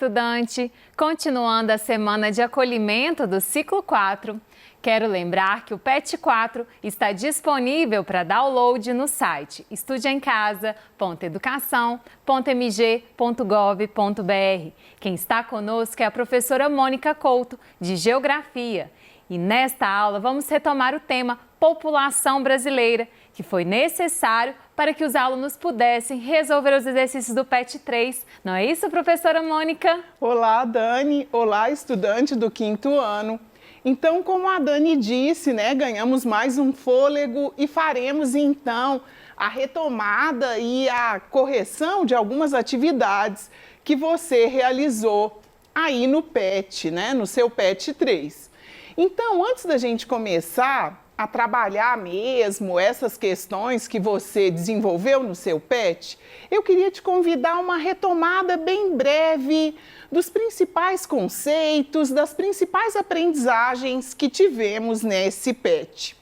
estudante! Continuando a semana de acolhimento do ciclo 4, quero lembrar que o PET 4 está disponível para download no site estudeemcasa.educação.mg.gov.br. Quem está conosco é a professora Mônica Couto, de Geografia. E nesta aula vamos retomar o tema População Brasileira, que foi necessário para que os alunos pudessem resolver os exercícios do PET 3. Não é isso, professora Mônica? Olá, Dani. Olá, estudante do 5º ano. Então, como a Dani disse, ganhamos mais um fôlego e faremos, então, a retomada e a correção de algumas atividades que você realizou aí no PET, no seu PET 3. Então, antes da gente começar a trabalhar mesmo essas questões que você desenvolveu no seu PET, eu queria te convidar a uma retomada bem breve dos principais conceitos, das principais aprendizagens que tivemos nesse PET.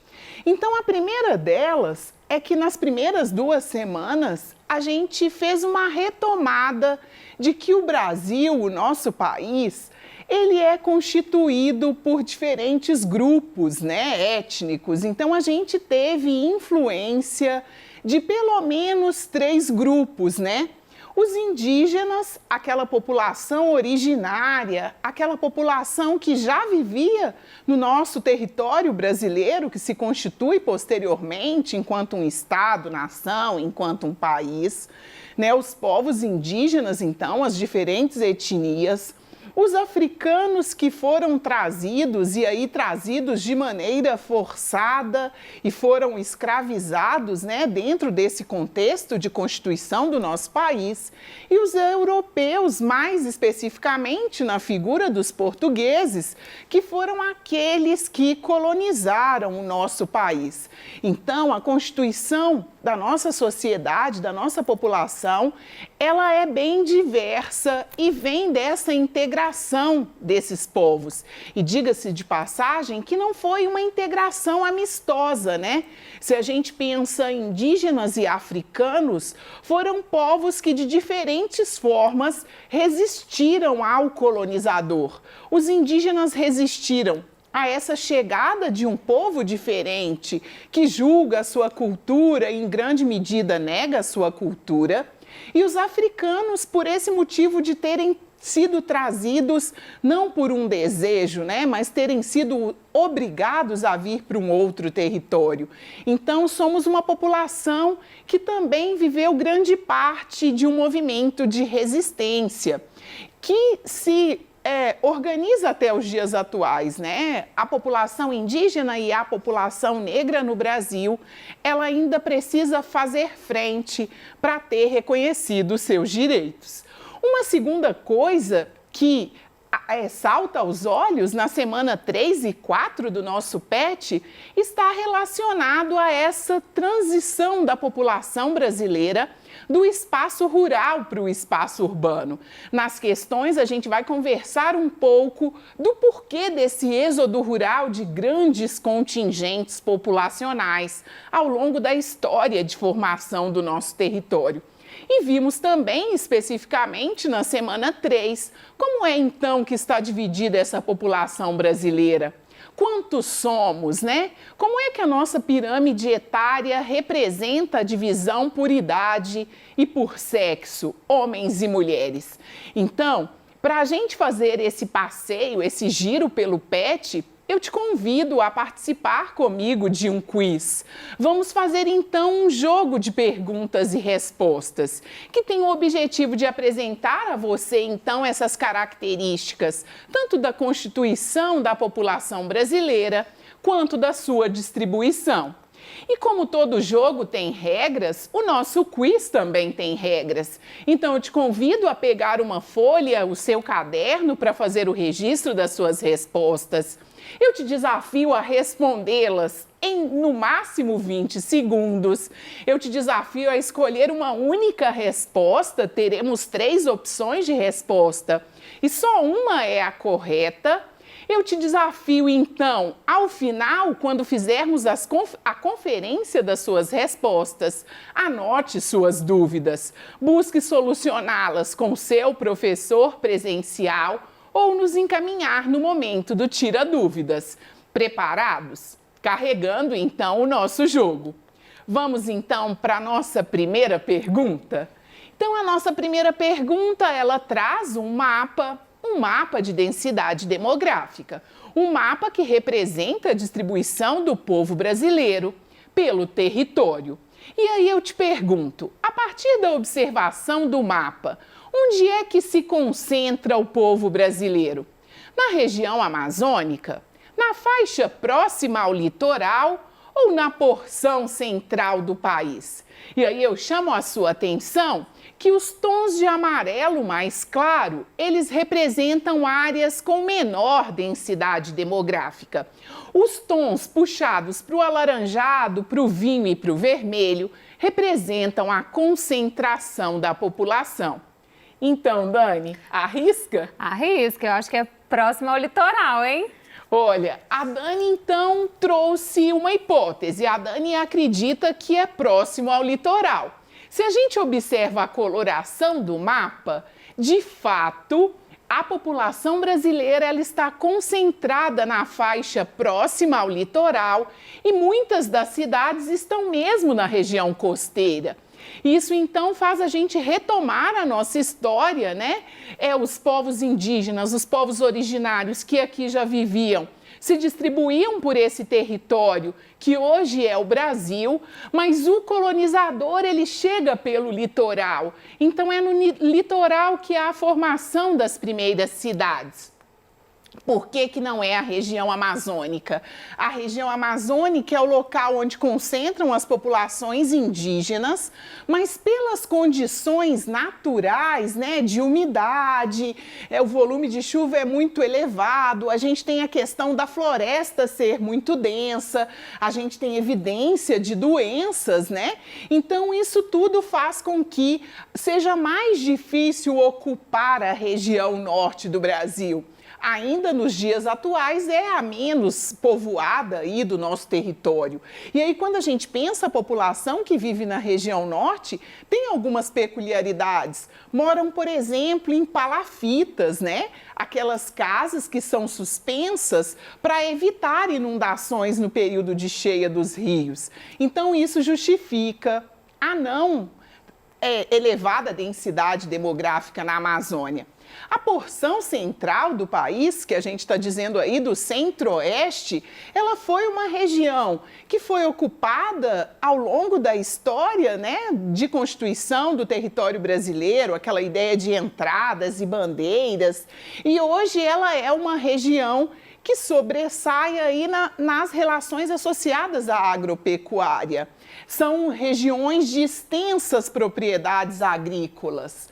Então, a primeira delas é que nas primeiras 2 semanas a gente fez uma retomada de que o Brasil, o nosso país, ele é constituído por diferentes grupos, étnicos. Então, a gente teve influência de pelo menos 3 grupos, Os indígenas, aquela população originária, aquela população que já vivia no nosso território brasileiro, que se constitui posteriormente enquanto um estado, nação, enquanto um país, Os povos indígenas, então, as diferentes etnias, os africanos que foram trazidos, e aí trazidos de maneira forçada e foram escravizados, dentro desse contexto de constituição do nosso país, e os europeus, mais especificamente na figura dos portugueses, que foram aqueles que colonizaram o nosso país. Então, a constituição da nossa sociedade, da nossa população, ela é bem diversa e vem dessa integração desses povos. E diga-se de passagem que não foi uma integração amistosa, Se a gente pensa em indígenas e africanos, foram povos que de diferentes formas resistiram ao colonizador. Os indígenas resistiram a essa chegada de um povo diferente, que julga a sua cultura e em grande medida nega a sua cultura, e os africanos, por esse motivo de terem sido trazidos não por um desejo, mas terem sido obrigados a vir para um outro território. Então, somos uma população que também viveu grande parte de um movimento de resistência, que se organiza até os dias atuais, A população indígena e a população negra no Brasil, ela ainda precisa fazer frente para ter reconhecido os seus direitos. Uma segunda coisa que salta aos olhos na semana 3 e 4 do nosso PET está relacionado a essa transição da população brasileira do espaço rural para o espaço urbano. Nas questões, a gente vai conversar um pouco do porquê desse êxodo rural de grandes contingentes populacionais ao longo da história de formação do nosso território. E vimos também, especificamente na semana 3, como é então que está dividida essa população brasileira. Quantos somos, Como é que a nossa pirâmide etária representa a divisão por idade e por sexo, homens e mulheres? Então, para a gente fazer esse passeio, esse giro pelo PET, eu te convido a participar comigo de um quiz. Vamos fazer então um jogo de perguntas e respostas, que tem o objetivo de apresentar a você então essas características, tanto da constituição da população brasileira, quanto da sua distribuição. E como todo jogo tem regras, o nosso quiz também tem regras. Então eu te convido a pegar uma folha, o seu caderno, para fazer o registro das suas respostas. Eu te desafio a respondê-las em, no máximo, 20 segundos. Eu te desafio a escolher uma única resposta. Teremos 3 opções de resposta e só uma é a correta. Eu te desafio, então, ao final, quando fizermos a conferência das suas respostas, anote suas dúvidas, busque solucioná-las com seu professor presencial ou nos encaminhar no momento do Tira Dúvidas. Preparados? Carregando, então, o nosso jogo. Vamos, então, para a nossa primeira pergunta? Então, a nossa primeira pergunta, ela traz um mapa de densidade demográfica, um mapa que representa a distribuição do povo brasileiro pelo território. E aí eu te pergunto, a partir da observação do mapa, onde é que se concentra o povo brasileiro? Na região amazônica? Na faixa próxima ao litoral ou na porção central do país? E aí eu chamo a sua atenção que os tons de amarelo mais claro, eles representam áreas com menor densidade demográfica. Os tons puxados para o alaranjado, para o vinho e para o vermelho representam a concentração da população. Então, Dani, arrisca? Arrisca, eu acho que é próximo ao litoral, hein? Olha, a Dani então trouxe uma hipótese. A Dani acredita que é próximo ao litoral. Se a gente observa a coloração do mapa, de fato, a população brasileira ela está concentrada na faixa próxima ao litoral e muitas das cidades estão mesmo na região costeira. Isso então faz a gente retomar a nossa história, né? Os povos indígenas, os povos originários que aqui já viviam, se distribuíam por esse território que hoje é o Brasil, mas o colonizador ele chega pelo litoral. Então é no litoral que há a formação das primeiras cidades. Por que não é a região amazônica? A região amazônica é o local onde concentram as populações indígenas, mas pelas condições naturais, né, de umidade, o volume de chuva é muito elevado, a gente tem a questão da floresta ser muito densa, a gente tem evidência de doenças, né? Então isso tudo faz com que seja mais difícil ocupar a região norte do Brasil. Ainda nos dias atuais é a menos povoada aí do nosso território. E aí quando a gente pensa a população que vive na região norte, tem algumas peculiaridades. Moram, por exemplo, em palafitas, né? Aquelas casas que são suspensas para evitar inundações no período de cheia dos rios. Então isso justifica a não elevada densidade demográfica na Amazônia. A porção central do país, que a gente está dizendo aí do centro-oeste, ela foi uma região que foi ocupada ao longo da história, né, de constituição do território brasileiro, aquela ideia de entradas e bandeiras, e hoje ela é uma região que sobressai aí nas relações associadas à agropecuária. São regiões de extensas propriedades agrícolas.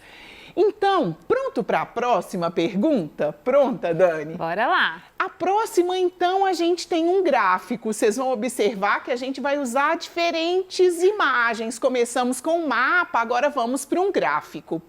Então, pronto para a próxima pergunta? Pronta, Dani? Bora lá! A próxima, então, a gente tem um gráfico. Vocês vão observar que a gente vai usar diferentes imagens. Começamos com um mapa, agora vamos para um gráfico.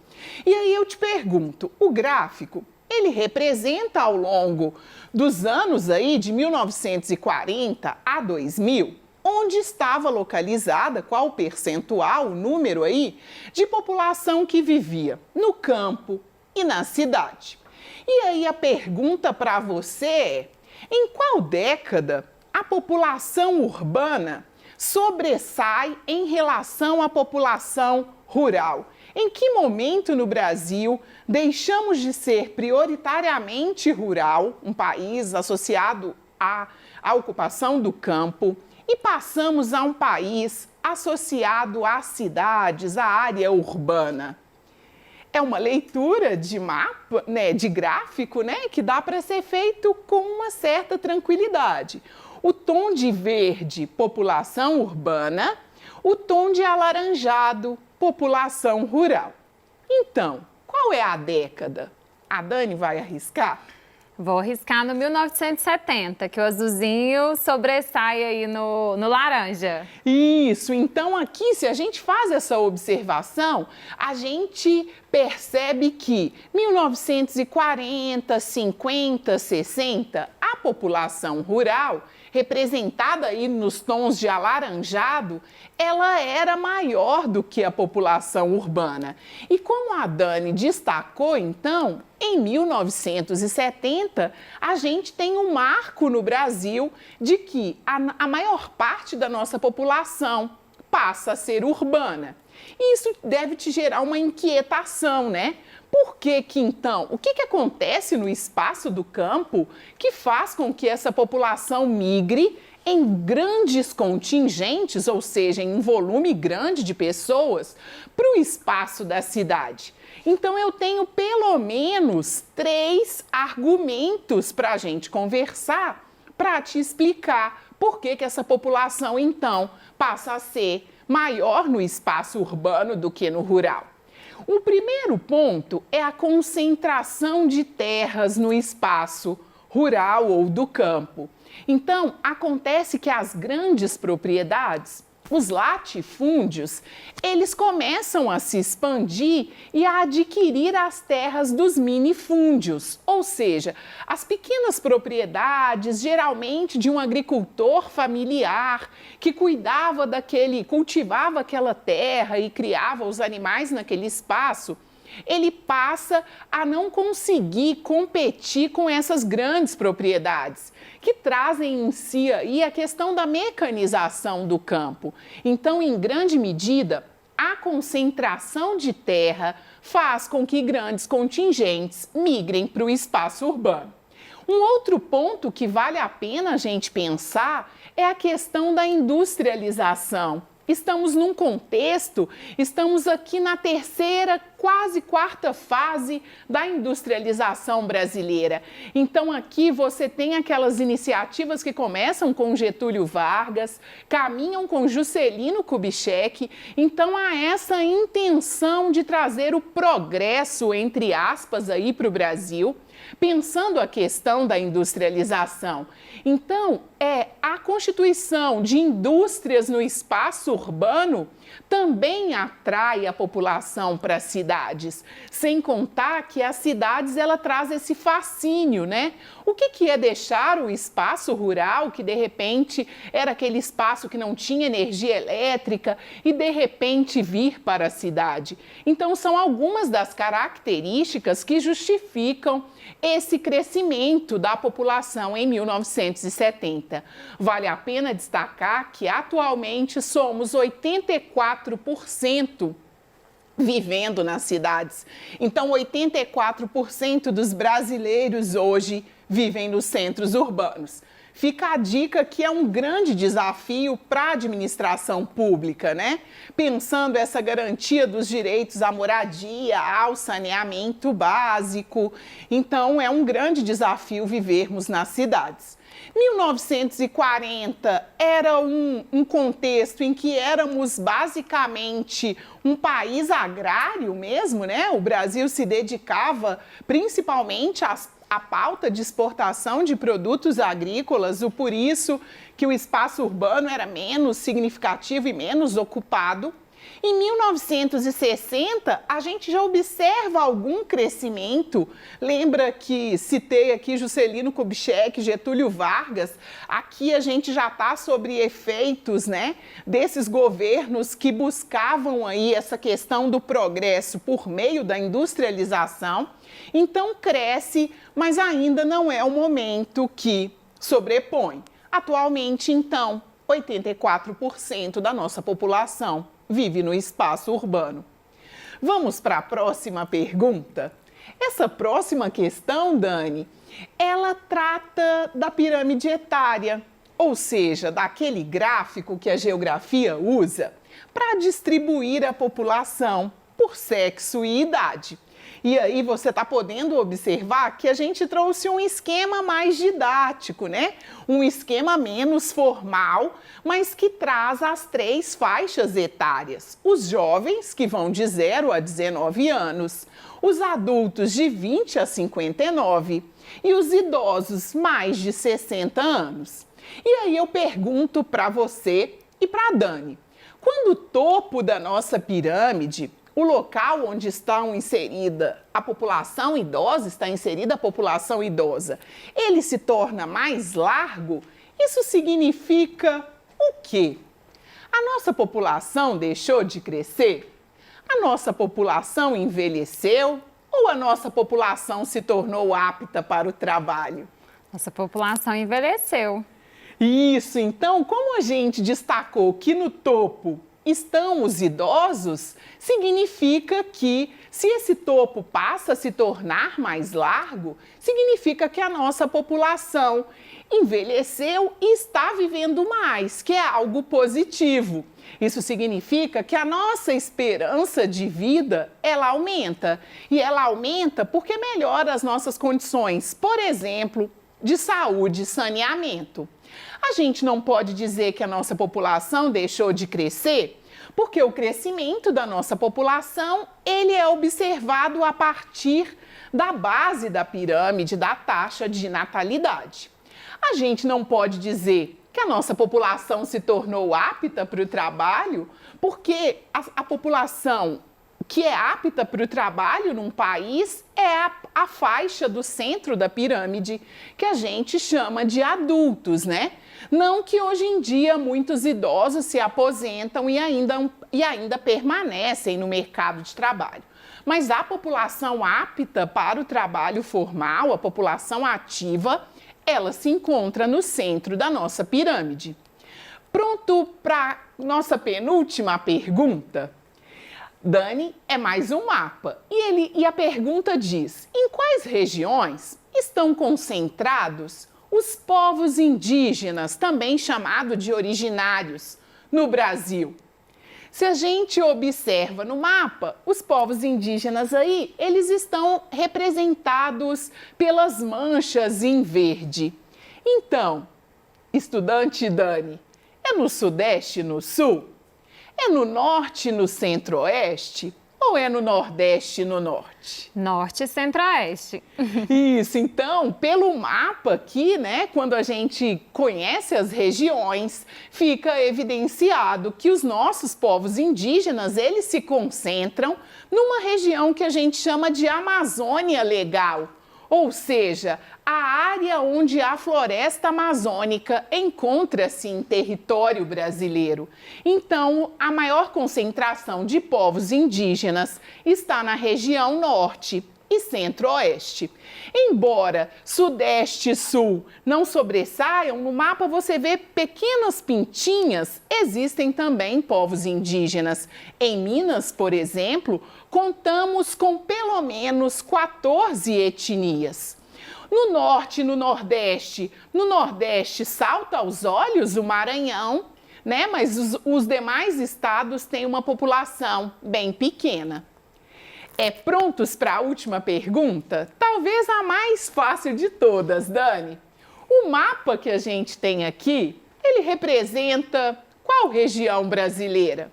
E aí eu te pergunto, o gráfico, ele representa ao longo dos anos aí de 1940 a 2000, onde estava localizada, qual o percentual, o número aí, de população que vivia no campo e na cidade. E aí a pergunta para você é, em qual década a população urbana sobressai em relação à população rural? Em que momento no Brasil deixamos de ser prioritariamente rural, um país associado à ocupação do campo, e passamos a um país associado às cidades, à área urbana? É uma leitura de mapa, né, de gráfico, né, que dá para ser feito com uma certa tranquilidade. O tom de verde, população urbana, o tom de alaranjado, população rural. Então, qual é a década? A Dani vai arriscar? Vou arriscar no 1970, que o azulzinho sobressai aí no laranja. Isso, então aqui, se a gente faz essa observação, a gente percebe que 1940, 50, 60, população rural, representada aí nos tons de alaranjado, ela era maior do que a população urbana. E como a Dani destacou, então, em 1970, a gente tem um marco no Brasil de que a maior parte da nossa população passa a ser urbana. E isso deve te gerar uma inquietação, né? Por que então? O que acontece no espaço do campo que faz com que essa população migre em grandes contingentes, ou seja, em um volume grande de pessoas, para o espaço da cidade? Então, eu tenho pelo menos 3 argumentos para a gente conversar, para te explicar por que essa população, então, passa a ser maior no espaço urbano do que no rural. O primeiro ponto é a concentração de terras no espaço rural ou do campo. Então, acontece que as grandes propriedades, os latifúndios, eles começam a se expandir e a adquirir as terras dos minifúndios, ou seja, as pequenas propriedades, geralmente de um agricultor familiar que cultivava aquela terra e criava os animais naquele espaço. Ele passa a não conseguir competir com essas grandes propriedades, que trazem em si aí a questão da mecanização do campo. Então, em grande medida, a concentração de terra faz com que grandes contingentes migrem para o espaço urbano. Um outro ponto que vale a pena a gente pensar é a questão da industrialização. Estamos num contexto, estamos aqui na terceira, quase quarta fase da industrialização brasileira. Então aqui você tem aquelas iniciativas que começam com Getúlio Vargas, caminham com Juscelino Kubitschek. Então há essa intenção de trazer o progresso, entre aspas, aí para o Brasil, pensando a questão da industrialização. Então, a constituição de indústrias no espaço urbano também atrai a população para as cidades, sem contar que as cidades ela traz esse fascínio, né? O que é deixar o espaço rural, que de repente era aquele espaço que não tinha energia elétrica, e de repente vir para a cidade? Então, são algumas das características que justificam esse crescimento da população em 1970. Vale a pena destacar que atualmente somos 84% vivendo nas cidades. Então, 84% dos brasileiros hoje vivem nos centros urbanos. Fica a dica que é um grande desafio para a administração pública, né? Pensando essa garantia dos direitos à moradia, ao saneamento básico. Então, é um grande desafio vivermos nas cidades. 1940 era um contexto em que éramos basicamente um país agrário mesmo, né? O Brasil se dedicava principalmente à pauta de exportação de produtos agrícolas, por isso que o espaço urbano era menos significativo e menos ocupado. Em 1960, a gente já observa algum crescimento. Lembra que citei aqui Juscelino Kubitschek, Getúlio Vargas? Aqui a gente já está sobre efeitos, né, desses governos que buscavam aí essa questão do progresso por meio da industrialização. Então cresce, mas ainda não é o momento que sobrepõe. Atualmente, então, 84% da nossa população vive no espaço urbano. Vamos para a próxima pergunta? Essa próxima questão, Dani, ela trata da pirâmide etária, ou seja, daquele gráfico que a geografia usa para distribuir a população por sexo e idade. E aí você está podendo observar que a gente trouxe um esquema mais didático, né? Um esquema menos formal, mas que traz as 3 faixas etárias. Os jovens, que vão de 0 a 19 anos, os adultos de 20 a 59 e os idosos mais de 60 anos. E aí eu pergunto para você e para a Dani, quando o topo da nossa pirâmide o local onde estão inserida a população idosa, está inserida a população idosa, ele se torna mais largo, isso significa o quê? A nossa população deixou de crescer? A nossa população envelheceu? Ou a nossa população se tornou apta para o trabalho? Nossa população envelheceu. Isso, então, como a gente destacou que no topo estão os idosos, significa que se esse topo passa a se tornar mais largo, significa que a nossa população envelheceu e está vivendo mais, que é algo positivo. Isso significa que a nossa esperança de vida, ela aumenta. E ela aumenta porque melhora as nossas condições, por exemplo, de saúde e saneamento. A gente não pode dizer que a nossa população deixou de crescer, porque o crescimento da nossa população, ele é observado a partir da base da pirâmide da taxa de natalidade. A gente não pode dizer que a nossa população se tornou apta para o trabalho, porque a população que é apta para o trabalho num país é a faixa do centro da pirâmide, que a gente chama de adultos, né? Não que hoje em dia muitos idosos se aposentam e ainda permanecem no mercado de trabalho. Mas a população apta para o trabalho formal, a população ativa, ela se encontra no centro da nossa pirâmide. Pronto para nossa penúltima pergunta? Dani, é mais um mapa. E a pergunta diz: em quais regiões estão concentrados os povos indígenas, também chamados de originários, no Brasil? Se a gente observa no mapa, os povos indígenas aí, eles estão representados pelas manchas em verde. Então, estudante Dani, é no Sudeste e no Sul? É no Norte e no Centro-Oeste? Ou é no Nordeste e no Norte? Norte e Centro-Oeste. Isso, então, pelo mapa aqui, né, quando a gente conhece as regiões, fica evidenciado que os nossos povos indígenas, eles se concentram numa região que a gente chama de Amazônia Legal. Ou seja, a área onde a floresta amazônica encontra-se em território brasileiro. Então, a maior concentração de povos indígenas está na região norte e centro-oeste. Embora sudeste e sul não sobressaiam, no mapa você vê pequenas pintinhas, existem também povos indígenas. Em Minas, por exemplo, contamos com pelo menos 14 etnias. No norte e no nordeste salta aos olhos o Maranhão, né? Mas os demais estados têm uma população bem pequena. Prontos para a última pergunta? Talvez a mais fácil de todas, Dani. O mapa que a gente tem aqui, ele representa qual região brasileira?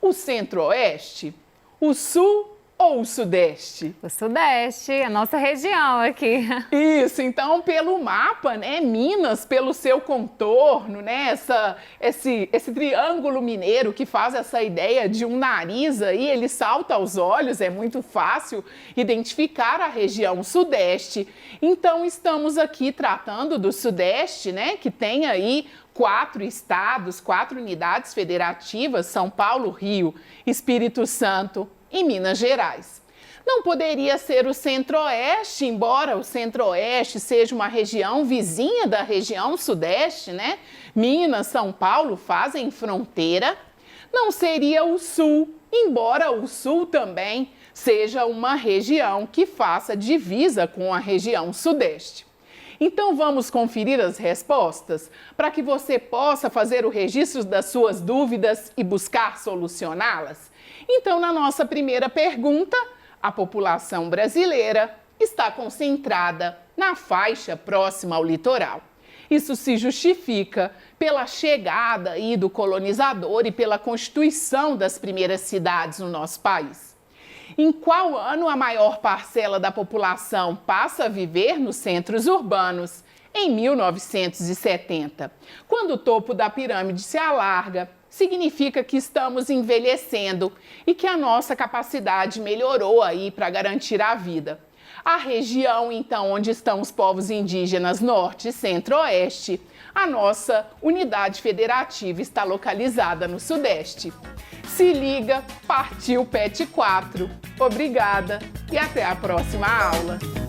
O Centro-Oeste, o Sul ou o Sudeste? O Sudeste, a nossa região aqui. Isso, então pelo mapa, né, Minas, pelo seu contorno, né, esse triângulo mineiro que faz essa ideia de um nariz aí, ele salta aos olhos, é muito fácil identificar a região Sudeste. Então estamos aqui tratando do Sudeste, né, que tem aí 4 estados, 4 unidades federativas, São Paulo, Rio, Espírito Santo e Minas Gerais. Não poderia ser o Centro-Oeste, embora o Centro-Oeste seja uma região vizinha da região Sudeste, né? Minas, São Paulo fazem fronteira. Não seria o Sul, embora o Sul também seja uma região que faça divisa com a região Sudeste. Então vamos conferir as respostas para que você possa fazer o registro das suas dúvidas e buscar solucioná-las? Então, na nossa primeira pergunta, a população brasileira está concentrada na faixa próxima ao litoral. Isso se justifica pela chegada aí do colonizador e pela constituição das primeiras cidades no nosso país. Em qual ano a maior parcela da população passa a viver nos centros urbanos? em 1970. Quando o topo da pirâmide se alarga, significa que estamos envelhecendo e que a nossa capacidade melhorou aí para garantir a vida. A região, então, onde estão os povos indígenas Norte, Centro-Oeste, a nossa unidade federativa está localizada no Sudeste. Se liga, partiu PET 4. Obrigada e até a próxima aula.